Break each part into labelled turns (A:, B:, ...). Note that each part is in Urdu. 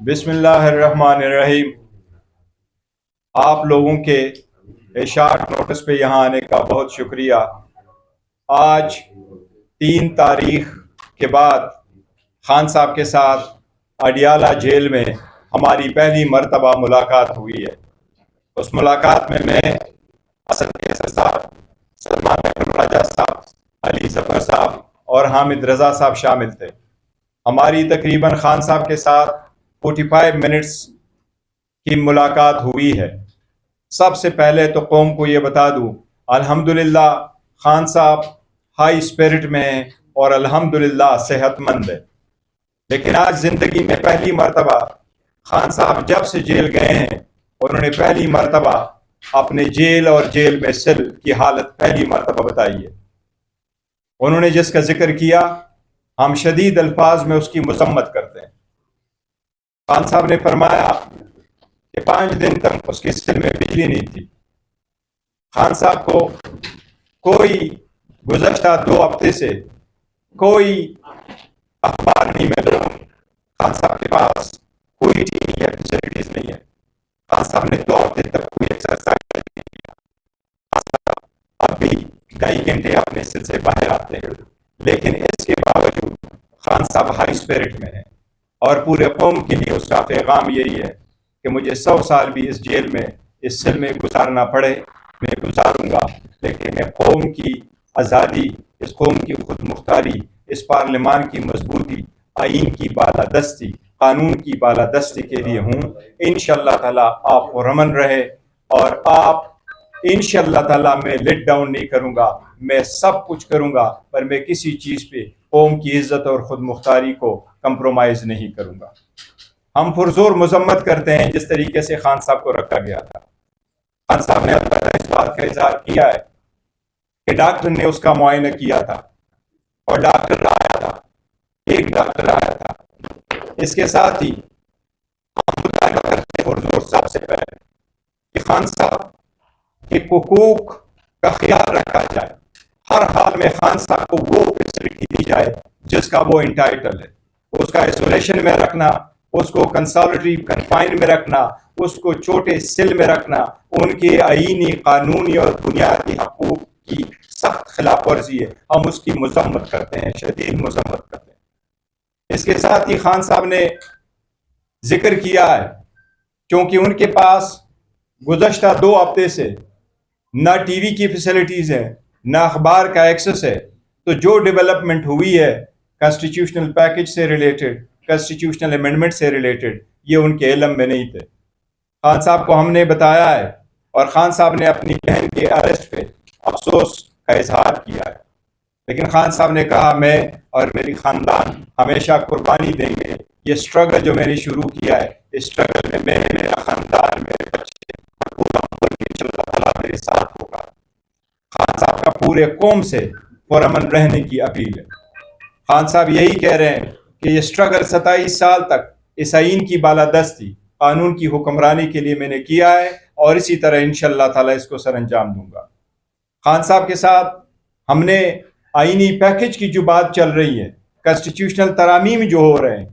A: بسم اللہ الرحمن الرحیم۔ آپ لوگوں کے اشاعت نوٹس پہ یہاں آنے کا بہت شکریہ۔ آج 3 تاریخ کے بعد خان صاحب کے ساتھ اڈیالہ جیل میں ہماری پہلی مرتبہ ملاقات ہوئی ہے۔ اس ملاقات میں اسد کیسر صاحب، سلمان راجہ صاحب، علی ظفر صاحب اور حامد رضا صاحب شامل تھے۔ ہماری تقریباً خان صاحب کے ساتھ 45 منٹس کی ملاقات ہوئی ہے۔ سب سے پہلے تو قوم کو یہ بتا دوں، الحمدللہ خان صاحب ہائی اسپرٹ میں ہیں اور الحمدللہ صحت مند ہے۔ لیکن آج زندگی میں پہلی مرتبہ خان صاحب جب سے جیل گئے ہیں، انہوں نے پہلی مرتبہ اپنے جیل اور جیل میں سیل کی حالت پہلی مرتبہ بتائی ہے۔ انہوں نے جس کا ذکر کیا، ہم شدید الفاظ میں اس کی مذمت کرتے ہیں۔ خان صاحب نے فرمایا کہ 5 دن تک اس کے سیل میں بجلی نہیں تھی۔ خان صاحب کو کوئی گزشتہ 2 ہفتے سے کوئی اخبار نہیں مل رہا۔ خان صاحب کے پاس کوئی ٹی وی یا فیسلٹیز نہیں ہے۔ خان صاحب نے 2 ہفتے تک کوئی ایکسرسائز نہیں کیا۔ خان صاحب اب بھی 2.5 گھنٹے اپنے سیل سے باہر آتے ہیں، لیکن اس کے باوجود خان صاحب ہائی اسپرٹ میں ہیں اور پورے قوم کے لیے اس کا پیغام یہی ہے کہ مجھے 100 سال بھی اس جیل میں، اس سیل میں گزارنا پڑے، میں گزاروں گا، لیکن میں قوم کی آزادی، اس قوم کی خود مختاری، اس پارلیمان کی مضبوطی، آئین کی بالادستی، قانون کی بالادستی کے لیے ہوں۔ انشاءاللہ تعالیٰ آپ پرامن رہے، اور آپ انشاءاللہ تعالیٰ میں لیٹ ڈاؤن نہیں کروں گا، میں سب کچھ کروں گا، پر میں کسی چیز پہ قوم کی عزت اور خود مختاری کو کمپرومائز نہیں کروں گا۔ ہم پرزور مذمت کرتے ہیں جس طریقے سے خان صاحب کو رکھا گیا تھا۔ خان صاحب نے البتہ اس بات کا اظہار کیا ہے کہ ڈاکٹر نے اس کا معائنہ کیا تھا اور ڈاکٹر آیا تھا، ایک ڈاکٹر آیا تھا۔ اس کے ساتھ ہی ہم مطالبہ کرتے ہیں پرزور سب سے پہلے کہ خان صاحب کے حقوق کا خیال رکھا جائے، ہر حال میں خان صاحب کو وہ فیسلٹی دی جائے جس کا وہ انٹائٹل ہے۔ اس کا ایسولیشن میں رکھنا، اس کو کنسالٹیو کنفائن میں رکھنا، اس کو چھوٹے سیل میں رکھنا، ان کے آئینی، قانونی اور بنیادی حقوق کی سخت خلاف ورزی ہے۔ ہم اس کی مذمت کرتے ہیں، شدید مذمت کرتے ہیں۔ اس کے ساتھ ہی خان صاحب نے ذکر کیا ہے کیونکہ ان کے پاس گزشتہ 2 ہفتے سے نہ ٹی وی کی فیسلٹیز ہیں، نہ اخبار کا ایکسس ہے، تو جو ڈیولپمنٹ ہوئی ہے کانسٹیٹیوشنل پیکج سے ریلیٹڈ، کانسٹیٹیوشنل امینڈمنٹ سے ریلیٹڈ، یہ ان کے علم میں نہیں تھے۔ خان صاحب کو ہم نے بتایا ہے اور خان صاحب نے اپنی بہن کے اریسٹ پہ افسوس کا اظہار کیا ہے، لیکن خان صاحب نے کہا میں اور میری خاندان ہمیشہ قربانی دیں گے۔ یہ سٹرگل جو میں نے شروع کیا ہے، اس سٹرگل میں میں، میرا خاندان، میرے بچے اور پورا ملک انشاءاللہ تعالیٰ میرے ساتھ ہوگا۔ خان صاحب کا پورے قوم سے پرامن رہنے کی اپیل ہے۔ خان صاحب یہی کہہ رہے ہیں کہ یہ سٹرگل 27 سال تک اس آئین کی بالادستی، قانون کی حکمرانی کے لیے میں نے کیا ہے، اور اسی طرح انشاءاللہ تعالیٰ اس کو سر انجام دوں گا۔ خان صاحب کے ساتھ ہم نے آئینی پیکج کی جو بات چل رہی ہے، کانسٹیٹیوشنل ترامیم جو ہو رہے ہیں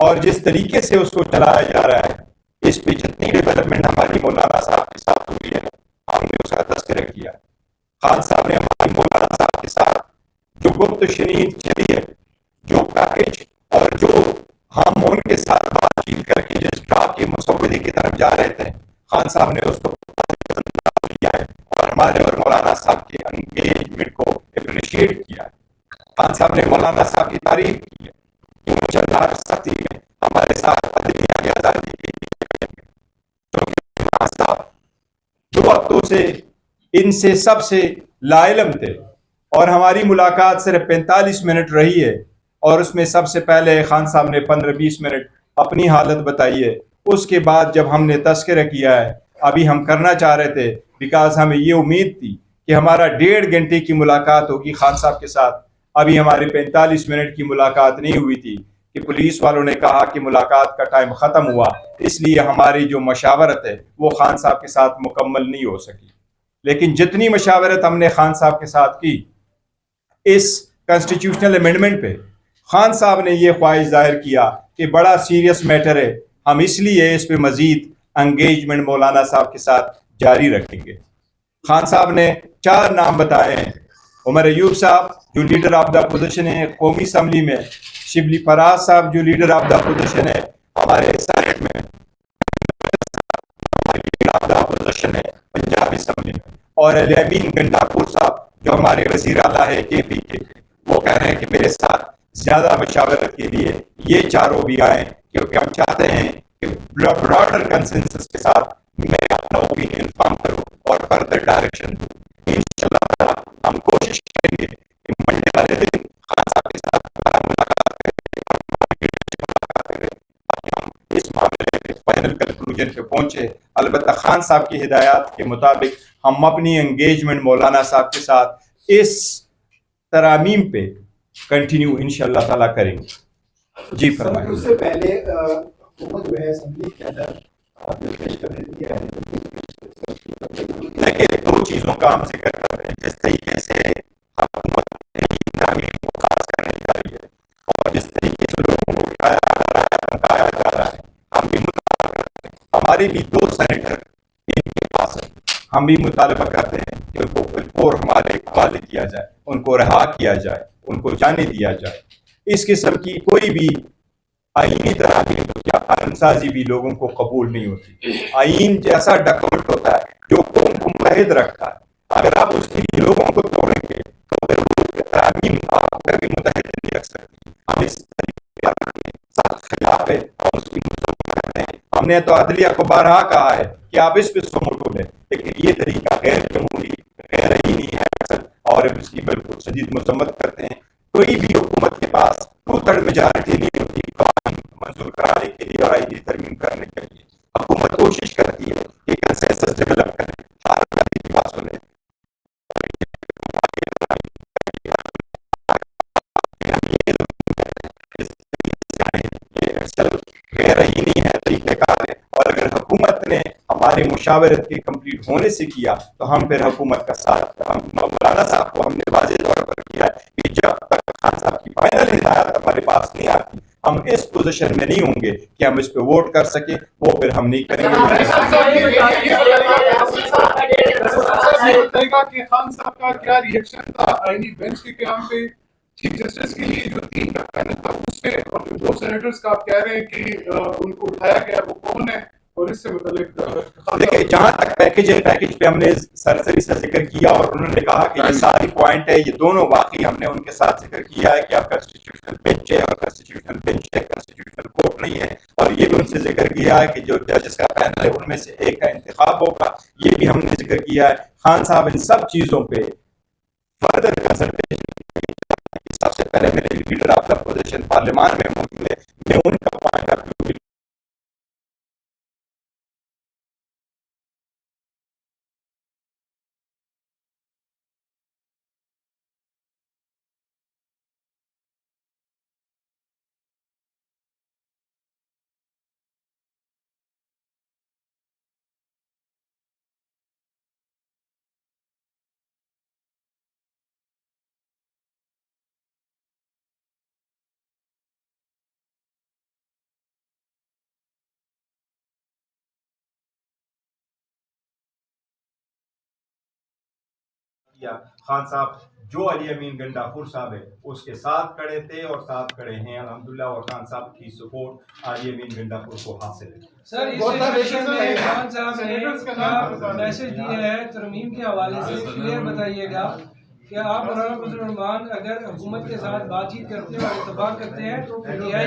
A: اور جس طریقے سے اس کو چلایا جا رہا ہے، اس پہ جتنی ڈیولپمنٹ ہماری مولانا صاحب کے ساتھ ہوئی ہے، ہم نے اس کا تذکرہ کیا ہے۔ خان صاحب نے ہماری مولانا صاحب کے ساتھ جو گفت شنید چلی ہے، جو پیکج اور جو ہم ان کے ساتھ بات چیت کر کے جس ڈرافٹ کے مسودے کی طرف جا رہے تھے، خان صاحب نے اس کو کیا ہے اور ہمارے اور مولانا صاحب کے انگیجمنٹ کو اپریشیٹ کیا ہے۔ خان صاحب نے مولانا صاحب کی تعریف کی ہے کہ وہ چندار سختی میں ہمارے ساتھ عدلیہ کی آزادی کے لیے، کیونکہ مولانا صاحب 2 ہفتوں سے ان سے سب سے لا علم تھے، اور ہماری ملاقات صرف 45 منٹ رہی ہے، اور اس میں سب سے پہلے خان صاحب نے 15-20 منٹ اپنی حالت بتائی ہے۔ اس کے بعد جب ہم نے تذکرہ کیا ہے، ابھی ہم کرنا چاہ رہے تھے بیکاز ہمیں یہ امید تھی کہ ہمارا 1.5 گھنٹے کی ملاقات ہوگی خان صاحب کے ساتھ، ابھی ہماری 45 منٹ کی ملاقات نہیں ہوئی تھی کہ پولیس والوں نے کہا کہ ملاقات کا ٹائم ختم ہوا، اس لیے ہماری جو مشاورت ہے وہ خان صاحب کے ساتھ مکمل نہیں ہو سکی۔ لیکن جتنی مشاورت ہم نے خان صاحب کے ساتھ کی اس کانسٹیٹیوشنل امینڈمنٹ پہ، خان صاحب نے یہ خواہش ظاہر کیا کہ بڑا سیریس میٹر ہے، ہم اس لیے اس پہ مزید انگیجمنٹ مولانا صاحب کے ساتھ جاری رکھیں گے۔ خان صاحب نے 4 نام بتائے ہیں۔ عمر ایوب صاحب جو لیڈر آف دا اپوزیشن ہے قومی اسمبلی میں، شبلی فراز صاحب جو لیڈر آف دا اپوزیشن ہے ہمارے سینٹ میں، لیڈر آف دا اپوزیشن ہے پنجاب اسمبلی میں، اور علی امین گنڈاپور صاحب جو ہمارے وزیر اعلیٰ ہے کے پی کے، وہ کہہ رہے ہیں کہ میرے ساتھ زیادہ مشاورت کے لیے یہ چاروں بھی آئیں، کیونکہ ہم چاہتے ہیں کہ براڈر کنسنسس کے ساتھ میں اپنا اوپینین فارم کروں اور فردر ڈائریکشن دوں۔ انشاءاللہ تعالیٰ ہم کوشش کریں گے کہ منڈے والے دن خان صاحب کے ساتھ دوبارہ ملاقات کریں تاکہ ہم اس معاملے کے فائنل کنکلوژن پہ پہنچے۔ البتہ خان صاحب کی ہدایات کے مطابق ہم اپنی انگیجمنٹ مولانا صاحب کے ساتھ اس ترامیم پہ کنٹینیو انشاءاللہ تعالیٰ کریں گے۔ جی فرمائیں۔
B: اس سے پہلے حکومت جو ہے اسمبلی کے اندر آپ نے پیش کرنے دیا ہے،
A: دیکھیں 2 چیزوں کا ہم ذکر کر رہے ہیں، جس طریقے سے حکومت ترامیم کو خاص کرنے جا رہی ہے اور جس طریقے سے لوگوں کو بتایا جا رہا ہے، ہم بھی مطالبہ کرتے ہیں۔ ہمارے بھی 2 سینیٹر ان کے پاس ہیں، ہم بھی مطالبہ کرتے ہیں کہ ان کو بالکل ہمارے حوالے کیا جائے، ان کو رہا کیا جائے، ان کو جانے دیا جائے۔ اس قسم کی کوئی بھی آئینی ترامیم یا قانون سازی بھی لوگوں کو قبول نہیں ہوتی۔ آئین جیسا ڈاکومنٹ ہوتا ہے جو قوم کو متحد رکھتا ہے، اگر آپ اس کے لیے لوگوں کو توڑیں گے تو پھر وہ ترامیم آپ کبھی متحد نہیں رکھ سکتی۔ ہم اس طریقے کے سخت خلاف ہے، ہم اس کی مذمت کرتے ہیں۔ ہم نے تو عدلیہ کو بارہا کہا ہے کہ آپ اس پہ سو اٹھو لیں، لیکن یہ طریقہ غیر جمہوری، غیر آئینی ہے اصل، اور اس کی بالکل شدید مذمت کرتے ہیں۔ کوئی بھی حکومت کے پاس 2/3 میجارٹی نہیں ہوتی قوانین منظور کرانے کے لیے اور آئینی ترمیم کرنے کے لیے۔ حکومت کوشش کرتی ہے کہ کنسنسس ڈیولپ کرے، ہر آدمی کی بات سنے۔ غیر آئینی ہے، طریقہ کار ہے، اور اگر حکومت نے ہمارے مشاورت کے کمپلیٹ ہونے سے کیا تو ہم پھر حکومت کا ساتھ، ہم مولانا صاحب کو ہم نے واضح طور پر کیا کہ جب تک خان صاحب کی فائنل ہدایت ہمارے پاس نہیں آتی ہم اس پوزیشن میں نہیں ہوں گے کہ ہم اس پہ ووٹ کر سکیں، وہ پھر ہم نہیں کریں گے۔
C: کہ خان صاحب کا کیا ریئیکشن تھا آئینی بینچ کے قیام پہ، چیف جسٹس کے لیے جو 3 کا پینل تھا اس پہ، اور 2 سینیٹرز کا آپ کہہ رہے ہیں کہ ان کو اٹھایا گیا، وہ کون ہے؟ اور اس سے متعلق
A: دیکھیں جہاں تک پیکج ہے، پیکج پہ ہم نے سرسری سے ذکر کیا اور انہوں نے کہا کہ یہ ساری پوائنٹ ہے، یہ دونوں واقعی ہم نے ان کے ساتھ ذکر کیا ہے کہ اب کنسٹیٹیوشنل بینچ ہے اور کنسٹیٹیوشنل بینچ ہے، کنسٹیٹیوشنل کورٹ نہیں ہے، اور یہ بھی ان سے ذکر کیا ہے کہ جو ججز کا پینل ہے ان میں سے ایک کا انتخاب ہوگا، یہ بھی ہم نے ذکر کیا ہے۔ خان صاحب ان سب چیزوں پہ فردر کنسلٹیشن، سب سے پہلے میرے لیڈر آف دا اپوزیشن پارلیمان میں موجود ہے، میں ان کا پوائنٹ آف ویو خان صاحب جو علی امین گنڈاپور صاحب ہے اس کے ساتھ کھڑے تھے اور ساتھ کھڑے ہیں الحمدللہ، اور خان صاحب کی سپورٹ علی امین گنڈاپور کو حاصل ہے۔
D: سر اس سیشن میں خان صاحب نے کیا میسج دیا ہے ترمیم کے حوالے سے کلیئر بتائیے گا کہ آپ مولانا فضل الرحمان اگر حکومت کے ساتھ بات چیت کرتے ہیں اور اتفاق کرتے ہیں تو پی ٹی آئی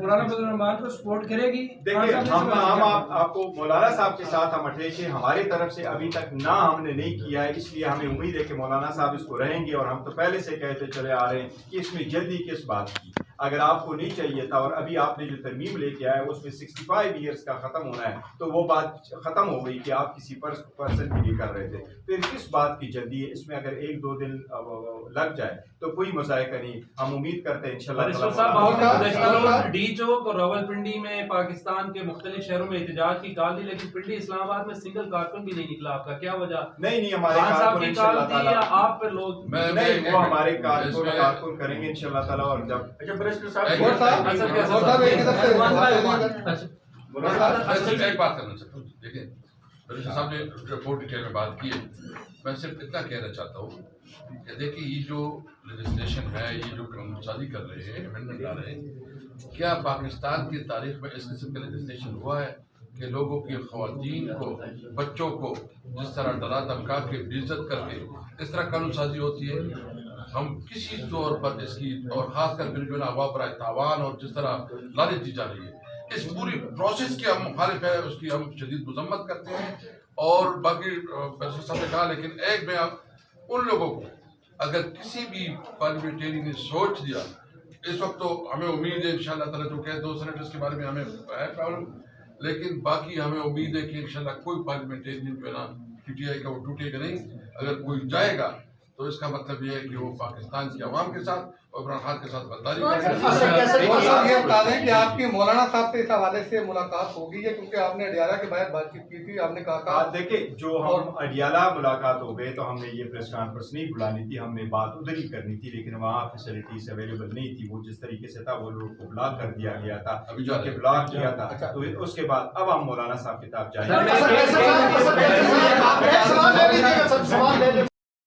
D: مولانا فضل الرحمان کو سپورٹ کرے گی؟
A: دیکھیں ہم آپ کو مولانا صاحب کے ساتھ ہم اٹیچ ہیں، ہماری طرف سے ابھی تک نہ ہم نے نہیں کیا ہے، اس لیے ہمیں امید ہے کہ مولانا صاحب اس کو رہیں گے، اور ہم تو پہلے سے کہتے چلے آ رہے ہیں کہ اس میں جلدی کس بات کی۔ اگر آپ کو نہیں چاہیے تھا اور ابھی آپ نے جو ترمیم لے کے آئے اس میں 65 ایئرس کا ختم ہونا ہے تو وہ بات ختم ہو گئی کہ آپ کسی پرسن کے لیے کر رہے تھے، پھر کس بات کی جلدی ہے؟ اس میں اگر 1-2 دن لگ جائے تو کوئی مذائقہ نہیں، ہم امید کرتے ہیں انشاءاللہ۔
E: ڈی چوک اور راولپنڈی میں پاکستان کے مختلف شہروں میں احتجاج کی کال دی، لیکن پنڈی اسلام آباد میں سنگل کارکن بھی نہیں نکلا، آپ کا کیا وجہ؟
A: نہیں ہمارے
E: کارکن انشاءاللہ تعالیٰ آپ پر لوگ
A: نہیں، وہ ہمارے کارکن کریں گے انشاءاللہ تعالیٰ، اور جب
F: ایک بات کرنا چاہتا ہوں. دیکھیں برشر صاحب نے رپورٹ ڈیٹیل میں بات کی ہے. میں صرف اتنا کہنا چاہتا ہوں کہ دیکھیں یہ جو لیجسلیشن ہے, یہ جو قانون سازی کر رہے ہیں, امینڈمنٹ لا رہے ہیں, کیا پاکستان کی تاریخ میں اس قسم کا لیجسلیشن ہوا ہے کہ لوگوں کی خواتین کو, بچوں کو جس طرح ڈرا دھمکا کے بے عزت کر کے اس طرح قانون سازی ہوتی ہے؟ ہم کسی طور پر اس کی, اور خاص کر جو نا ہوا پر تاوان اور جس طرح لالچ دی جا رہی ہے, اس پوری پروسیس کے ہم مخالف ہیں, اس کی ہم شدید مذمت کرتے ہیں. اور باقی برشر صاحب نے کہا, لیکن ایک میں ان لوگوں کو اگر کسی بھی پارلیمنٹیرین نے سوچ دیا, اس وقت تو ہمیں امید ہے انشاءاللہ تعالیٰ جو کہ 2 سینیٹرز کے بارے میں ہمیں ہے پرابلم, لیکن باقی ہمیں امید ہے کہ انشاءاللہ کوئی پارلیمنٹیرین جو ہے نا پی ٹی آئی کا وہ ٹوٹے گا نہیں. اگر کوئی جائے گا تو اس کا مطلب یہ ہے کہ وہ پاکستان کی عوام کے ساتھ اور عمران خان کے ساتھ غداری کرے گا.
G: یہ بتا دیں کہ آپ کی مولانا صاحب سے اس حوالے سے ملاقات ہوگی ہے, کیونکہ آپ نے اڈیالہ کے باہر بات چیت کی تھی, آپ نے کہا
A: دیکھیں جو ہم اڈیالہ ملاقات ہو گئے تو ہم نے یہ پریس کانفرنس نہیں بلانی تھی, ہم نے بات ادھر ہی کرنی تھی, لیکن وہاں فیسلٹیز اویلیبل نہیں تھی. وہ جس طریقے سے تھا وہ لوگ کو بلاک کر دیا گیا تھا, ابھی جو کہ بلاک کیا تھا, تو اس کے بعد اب ہم مولانا صاحب کتاب جائیں گے.